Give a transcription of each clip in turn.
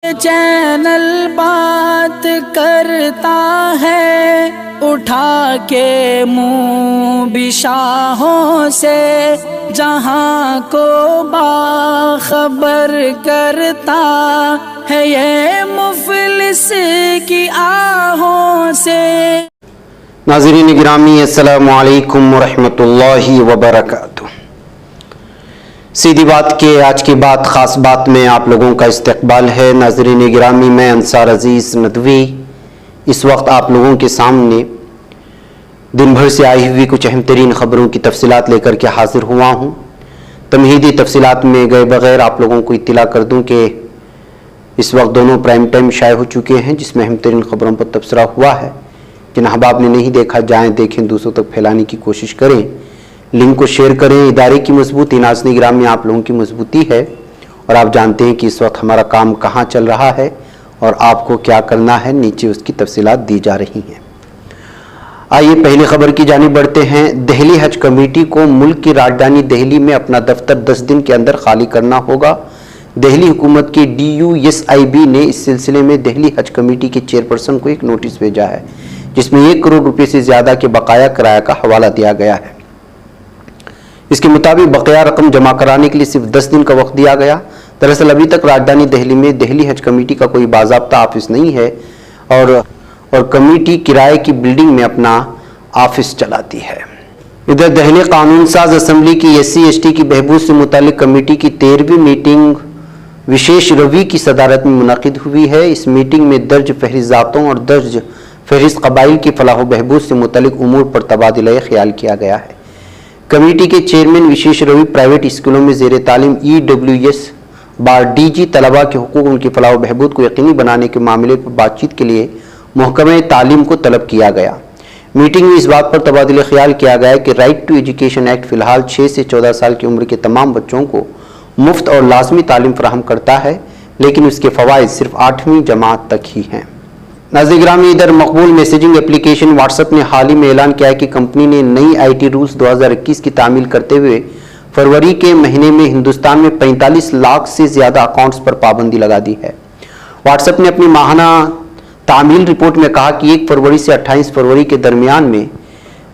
Channel बात करता है उठा के मुँह बिशाहों से, जहाँ को बाखबर करता है ये मुफलिस की आहों से। नाज़रीन गिरामी, अस्सलामु अलैकुम वरहमतुल्लाहि वबरकातुह। सीधी बात के आज की बात ख़ास बात में आप लोगों का इस्तकबाल है। नाज़रीन गिरामी, मैं अंसार अजीज़ नदवी इस वक्त आप लोगों के सामने दिन भर से आई हुई कुछ अहम तरीन ख़बरों की तफसीलात लेकर के हाजिर हुआ हूँ। तमहीदी तफसीलात में गए बगैर आप लोगों को इत्तला कर दूँ कि इस वक्त दोनों प्राइम टाइम शाये हो चुके हैं, जिसमें अहम तरीन ख़बरों पर तबसरा हुआ है। जिन अहबाब ने नहीं देखा, जाएँ देखें, दूसरों तक फैलाने की कोशिश करें, लिंक को शेयर करें। इदारे की मजबूती नाज़रीन गिरामी आप लोगों की मजबूती है, और आप जानते हैं कि इस वक्त हमारा काम कहाँ चल रहा है और आपको क्या करना है, नीचे उसकी तफसीलात दी जा रही हैं। आइए पहली खबर की जानिब बढ़ते हैं। दिल्ली हज कमेटी को मुल्क की राजधानी दिल्ली में अपना दफ्तर 10 दिन के अंदर खाली करना होगा। दिल्ली हुकूमत की DUSIB ने इस सिलसिले में दिल्ली हज कमेटी के चेयरपर्सन को एक नोटिस भेजा है, जिसमें 1 करोड़ रुपये से ज़्यादा के बकाया किराया का हवाला दिया गया है। इसके मुताबिक बकाया रकम जमा कराने के लिए सिर्फ 10 दिन का वक्त दिया गया। दरअसल अभी तक राजधानी दिल्ली में दिल्ली हज कमेटी का कोई बाज़ाब्ता ऑफिस नहीं है और कमेटी किराए की बिल्डिंग में अपना ऑफिस चलाती है। इधर दिल्ली कानून साज असम्बली की SC/ST की बहबूद से मुतालिक कमेटी की 13वीं मीटिंग विशेष रवि की सदारत में मुनक़िद हुई है। इस मीटिंग में दर्ज फहरिस्त ज़ातों और दर्ज फहरिस्त कबाइल की फलाह व बहबूद से मुतालिक उमूर पर तबादिला ख्याल किया गया है। कमेटी के चेयरमैन विशेष रवि प्राइवेट स्कूलों में ज़ेर तालीम EWS बार DG तलबा के हुकूक उनकी फलाह व बहबूद को यकीनी बनाने के मामले पर बातचीत के लिए महकमे तालीम को तलब किया गया। मीटिंग में इस बात पर तबादिला ख्याल किया गया कि राइट टू एजुकेशन एक्ट फ़िलहाल 6 से 14 साल की उम्र के तमाम बच्चों को मुफ्त और लाजमी तालीम फराहम करता है, लेकिन उसके फ़वाइद सिर्फ 8वीं जमात तक ही हैं। नाज़रीन गिरामी, इधर मकबूल मैसेजिंग एप्लीकेशन व्हाट्सएप ने हाल ही में ऐलान किया है कि कंपनी ने नई IT रूल्स 2021 की तामील करते हुए फरवरी के महीने में हिंदुस्तान में 45 लाख से ज़्यादा अकाउंट्स पर पाबंदी लगा दी है। व्हाट्सएप ने अपनी माहाना तामील रिपोर्ट में कहा कि 1 फरवरी से 28 फरवरी के दरमियान में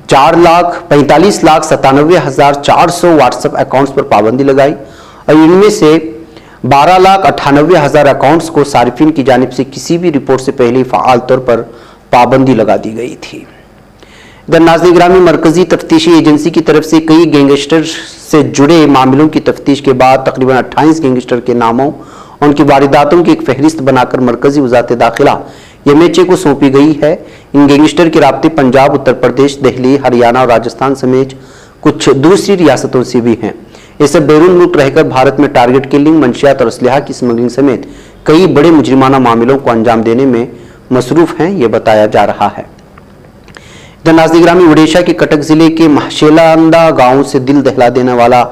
4,45,97,400 व्हाट्सएप अकाउंट्स पर पाबंदी लगाई और इनमें से 12,98,000 अकाउंट्स को सारिफिन की जानिब से किसी भी रिपोर्ट से पहले फ़ाल तौर पर पाबंदी लगा दी गई थी। इधर नाज़रीन गिरामी, मरकज़ी तफ्तीशी एजेंसी की तरफ से कई गैंगस्टर से जुड़े मामलों की तफ्तीश के बाद तकरीबन 28 गैंगस्टर के नामों और उनकी वारदातों की एक फहरिस्त बनाकर मरकज़ी वज़ारत दाखिला MHA को सौंपी गई है। इन गैंगस्टर के राब्ते पंजाब, उत्तर प्रदेश, दिल्ली, हरियाणा और राजस्थान समेत कुछ दूसरी रियासतों से भी हैं। ये सब बैरून मुल्क रहकर भारत में टारगेट किलिंग, मंशियात और असलहा की स्मगलिंग समेत कई बड़े मुजरिमाना मामलों को अंजाम देने में मसरूफ़ हैं, ये बताया जा रहा है। इधर नाज़रीन गिरामी, ओडिशा के कटक जिले के महशेलांदा गांव से दिल दहला देने वाला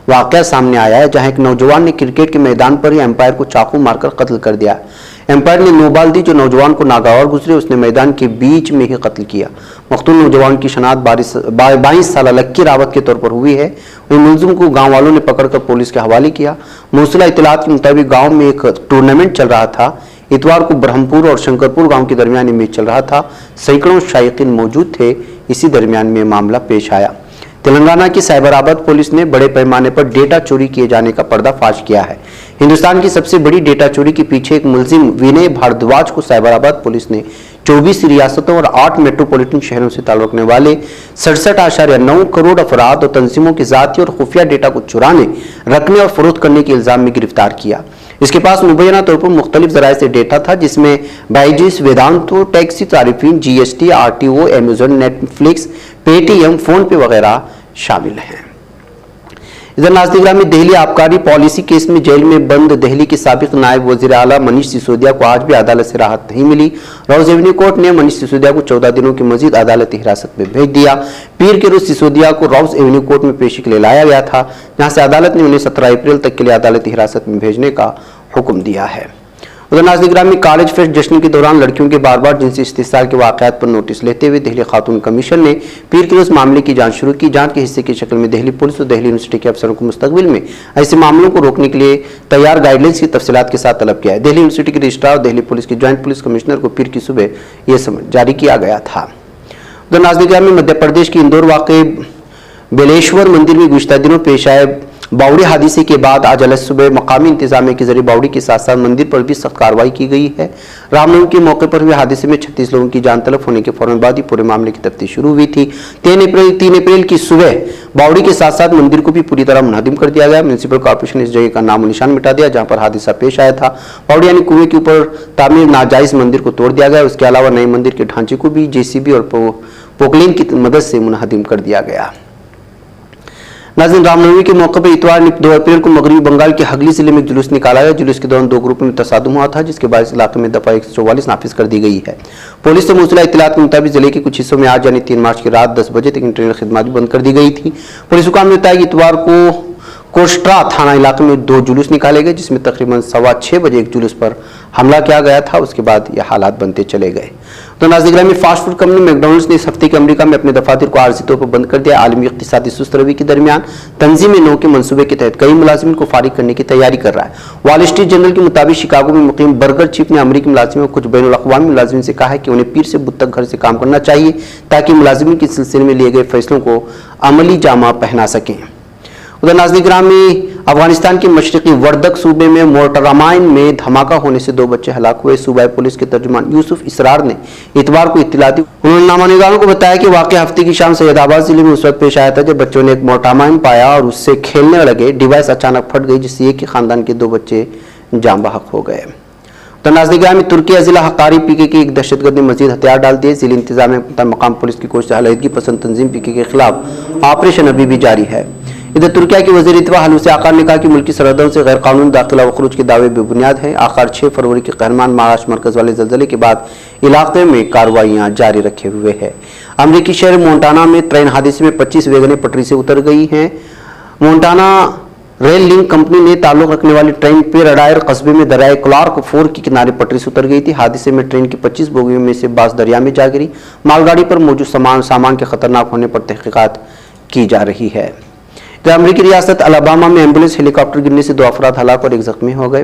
वाक़या सामने आया है, जहां एक नौजवान ने क्रिकेट के मैदान पर ही एम्पायर को चाकू मारकर कत्ल कर दिया। एम्पायर ने नो बॉल दी, जो नौजवान को नागवार गुजरे, उसने मैदान के बीच में ही कत्ल किया। मक़तूल नौजवान की शनाख्त 22 साल लक्की रावत के तौर पर हुई है। वहीं मुलजिम को गांव वालों ने पकड़कर पुलिस के हवाले किया। मौसूला इत्तलात के मुताबिक गांव में एक टूर्नामेंट चल रहा था। इतवार को ब्रह्मपुर और शंकरपुर गांव के दरमियान मैच चल रहा था। सैकड़ों शायकीन मौजूद थे। इसी दरमियान में मामला पेश आया। तेलंगाना की साइबराबाद पुलिस ने बड़े पैमाने पर डेटा चोरी किए जाने का पर्दाफाश किया है। हिंदुस्तान की सबसे बड़ी डेटा चोरी के पीछे एक मुलजिम विनय भारद्वाज को साइबराबाद पुलिस ने 24 रियासतों और 8 मेट्रोपॉलिटन शहरों से ताल्लुक रखने वाले 67.9 करोड़ अफराद और तंजीमों के ज़ाती और खुफिया डेटा को चुराने, रखने और फरोख्त करने के इल्ज़ाम में गिरफ्तार किया। इसके पास मुबैना तौर पर मुख्तलिफ ज़राए से डेटा था, जिसमें बाइजिस, वेदांतो, टैक्सी तारिफीन, GST, RTO, Amazon, Netflix, Paytm, PhonePe वगैरह शामिल हैं। इधर नाज़रीन गिरामी, दिल्ली आबकारी पॉलिसी केस में जेल में बंद दिल्ली के साबिक नायब वज़ीर आला मनीष सिसोदिया को आज भी अदालत से राहत नहीं मिली। रोज़ एवेन्यू कोर्ट ने मनीष सिसोदिया को 14 दिनों की मजीद अदालती हिरासत में भेज दिया। पीर के रोज सिसोदिया को रोज़ एवेन्यू कोर्ट में पेशी के लिए लाया गया था, जहाँ से अदालत ने उन्हें 17 अप्रैल तक के लिए अदालती हिरासत में भेजने का हुक्म दिया है। उधर नाज़रीन गिरामी, कॉलेज फेस्ट जश्न के दौरान लड़कियों के बार बार जिनसी इस्तेसाल के वाक़यात पर नोटिस लेते हुए दिल्ली खातून कमीशन ने पीर के रोज मामले की जांच शुरू की। जांच के हिस्से की शक्ल में दिल्ली पुलिस और दिल्ली यूनिवर्सिटी के अफसरों को मुस्तकबिल में ऐसे मामलों को रोकने के लिए तैयार गाइडलाइंस की तफसीलात के साथ तलब किया है। दिल्ली यूनिवर्सिटी के रजिस्ट्रार और दिल्ली पुलिस के ज्वाइंट पुलिस कमिश्नर को पीर की सुबह यह समन जारी किया गया था। उधर नाज़रीन गिरामी, मध्य प्रदेश के इंदौर वाक़े बेलेश्वर मंदिर में गुज़िश्ता दिनों पेश आए बावड़ी हादसे के बाद आज अलग सुबह मकामी इंतजामिया के जरिए बावड़ी के साथ साथ मंदिर पर भी सख्त कार्रवाई की गई है। रामनवमी के मौके पर हुए हादसे में 36 लोगों की जान तलब होने के फौरन बाद ही पूरे मामले की तफ्तीश शुरू हुई थी। 3 अप्रैल की सुबह बावड़ी के साथ साथ मंदिर को भी पूरी तरह मुनहदिम कर दिया गया। म्यूनिसिपल कॉर्पोरेशन ने इस जगह का नामो निशान मिटा दिया जहां पर हादसा पेश आया था। बावड़ी यानी कुएं के ऊपर तामीर नाजायज मंदिर को तोड़ दिया गया। उसके अलावा नए मंदिर के ढांचे को भी JCB और पोकलेन की मदद से मुनहदिम कर दिया गया। नाज़रीन, रामनवमी के मौके पर इतवार 2 अप्रैल को मगरबी बंगाल के हगली जिले में जुलूस निकाला गया। जुलूस के दौरान 2 ग्रुपों में तसादुम हुआ था जिसके बाद इस इलाके में दफा 144 नाफिज कर दी गई है। पुलिस से मौसूला इत्तलात के मुताबिक जिले के कुछ हिस्सों में आज यानी 3 मार्च की रात 10 बजे तक इंटरनेट खिदमत भी बंद कर दी गई थी। पुलिस हुकाम ने बताया कि इतवार को कोस्ट्रा थाना इलाके में 2 जुलूस निकाले गए जिसमें तकरीबन 6:15 बजे एक जुलूस पर हमला किया गया था। उसके बाद ये हालात बनते चले गए। तो नाज़रीन, फास्ट फूड कंपनी मैकडॉनल्ड्स ने इस हफ्ते के अमेरिका में अपने दफातर को आर्जी तौर पर बंद कर दिया। आलमी इक़्तिसादी सुस्त रवि के दरमियान तंजीम 9 के मंसूबे के तहत कई मुलाजिमिन को फारिग करने की तैयारी कर रहा है। वॉल स्ट्रीट जर्नल के मुताबिक शिकागो में मुकीम बर्गर चीफ ने अमेरिकी मुलाजिमों कुछ बैनुल अक़वामी मुलाजिमिन से कहा है कि उन्हें पीर से बुध तक घर से काम करना चाहिए ताकि मुलाजिमिन के सिलसिले में लिए गए फैसलों को अमली जामा पहना सकें। उधर नाज़रीन गिरामी, अफगानिस्तान के मशरक़ी वर्दक सूबे में मोटरमाइन में धमाका होने से 2 बच्चे हलाक हुए। सूबाई पुलिस के तर्जुमान यूसुफ इसरार ने इतवार को इत्तला दी। उन्होंने नामानिगारों को बताया कि वाक़या हफ्ते की शाम सैयदाबाद जिले में उस वक्त पेश आया था जब बच्चों ने एक मोटरमाइन पाया और उससे खेलने लगे। डिवाइस अचानक फट गई जिससे एक ही खानदान के 2 बच्चे जान बहक हो गए। तो नाज़रीन गिरामी, तुर्की जिला हकारी PKK की एक दहशतगर्द ने मजीद हथियार डाल दिए। जिले इंतजामिया मकाम पुलिस की कोशिश अलीहदगी पसंद तंजीम PKK के खिलाफ ऑपरेशन अभी भी जारी है। इधर तुर्किया के वज़ीर इत्तवा हलूसी आकार ने कहा कि मुल्की सरहदों से गैर कानूनी दाखिला व खरूज के दावे बेबुनियाद हैं। आखिर 6 फरवरी के कहरमान महाराष्ट्र मरकज़ वाले ज़लज़ले के बाद इलाके में कार्रवाइयाँ जारी रखे हुए है। अमरीकी शहर मोन्टाना में ट्रेन हादसे में 25 वैगनें पटरी से उतर गई हैं। मोन्टाना रेल लिंक कंपनी ने ताल्लुक रखने वाली ट्रेन पेराडायर कस्बे में दरियाए क्लार्क फोर के किनारे पटरी से उतर गई थी। हादसे में ट्रेन की 25 बोगियों में से 22 दरिया में जा गिरी। मालगाड़ी पर मौजूद सामान के खतरनाक होने पर तहकीकात की जा रही है। तो अमरीकी रियासत अलाबामा में एम्बुलेंस हेलीकॉप्टर गिरने से 2 अफराद हलाक और 1 जख्मी हो गए।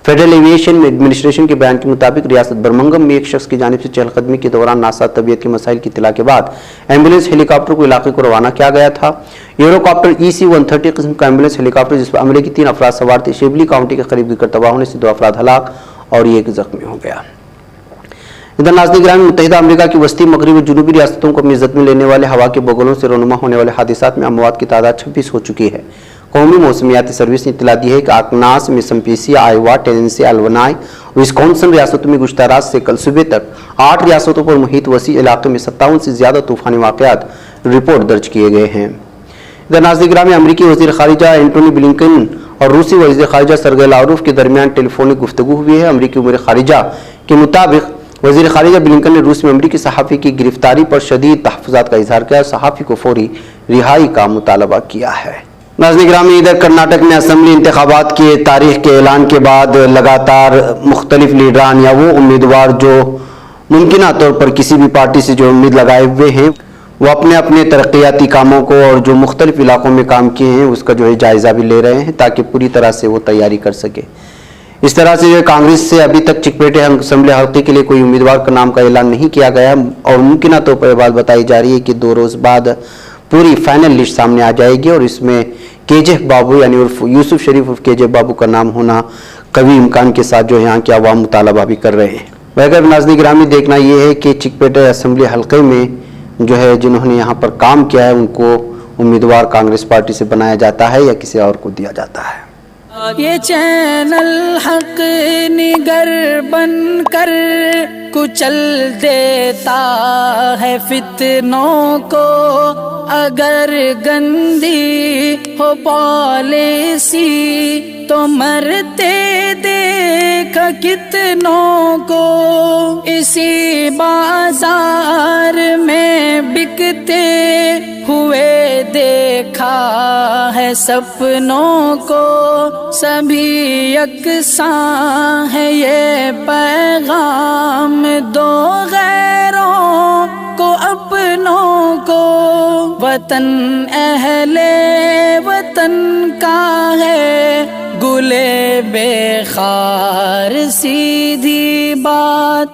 फेडरल एविएशन एडमिनिस्ट्रेशन के बयान के मुताबिक रियासत बर्मिंघम में एक शख्स की जानिब से चहलकदमी के दौरान नासाज तबीयत के मसाइल की इत्तला के बाद एम्बुलेंस हेलीकॉप्टर को इलाके को रवाना किया गया था। यूरोकॉप्टर EC-130 किस्म का एम्बुलेंस हेलीकॉप्टर जिस पर अमरीकी 3 अफराद सवार थे शेबली काउंटी के करीब गिरकर तबाह होने से 2 अफराद हलाक और 1 जख्मी हो गया। इधर नाज़रीन गिरामी, मुत्तहिदा अमेरिका की वस्ती मगरबी जुनूबी रियासतों को अपनी ज़द में लेने वाले हवा के बगलों से रोनुमा होने वाले हादिसात में अमवात की तादाद 26 हो चुकी है। कौमी मौसमियाती सर्विस ने इत्तला दी है कि आर्कनास, मिसम्पीसिया, आयोवा, टेनेसी, अल्वनाई, विस्कॉन्सिन रियासतों में गुज़श्ता रात से कल सुबह तक 8 रियासतों पर मुहित वसी इलाके में 57 से ज़्यादा तूफ़ानी वाक़यात रिपोर्ट दर्ज किए गए हैं। इधर नाज़रीन गिरामी, अमरीकी वज़ीर ख़ारिजा एंटोनी ब्लिंकन और रूसी वज़ीर ख़ारिजा सरगेई लावरोव के दरमियान टेलीफोनिक गुफ्तगू हुई है। अमरीकी उमूर ख़ारिजा के मुताबिक वज़ीर ख़ारिजा ब्लिंकन ने रूस में अमरीकी सहाफ़ी की गिरफ्तारी पर शदीद तहफ़्फ़ुज़ात का इजहार किया और सहाफ़ी को फौरी रिहाई का मुतालबा किया है। नाज़रीन गिरामी, इधर कर्नाटक में असम्बली इंतखाबात की तारीख के ऐलान के बाद लगातार मुख्तलिफ लीडरान या वो उम्मीदवार जो मुमकिना तौर पर किसी भी पार्टी से जो उम्मीद लगाए हुए हैं वो अपने अपने तरक्याती कामों को और जो मुख्तलिफ इलाकों में काम किए हैं उसका जो है जायज़ा भी ले रहे हैं ताकि पूरी तरह से वो तैयारी कर सके। इस तरह से जो कांग्रेस से अभी तक चिकपेटे असम्बली हल्के के लिए कोई उम्मीदवार का नाम का ऐलान नहीं किया गया और मुमकिना तौर पर बात बताई जा रही है कि 2 रोज़ बाद पूरी फाइनल लिस्ट सामने आ जाएगी और इसमें KJ बाबू यानी उर्फ यूसुफ शरीफ उर्फ KJ बाबू का नाम होना कभी इम्कान के साथ जो यहाँ के अवाम मुतालबा भी कर रहे हैं। वैगर नाज़रीन गिरामी, देखना ये है कि चिकपेटे असम्बली हल्के में जो है जिन्होंने यहाँ पर काम किया है उनको उम्मीदवार कांग्रेस पार्टी से बनाया जाता है या किसी और को दिया जाता है। ये चैनल हक निगर बन कर कुचल देता है फितनों को, अगर गंदी हो पॉलिसी तो मरते देखा कितनों को, इसी बाजार में बिकते हुए देखा है सपनों को। सभी यकसां है ये पैगाम दो गैरों को अपनों को। वतन अहले वतन का है गुले बेखार सीधी बात।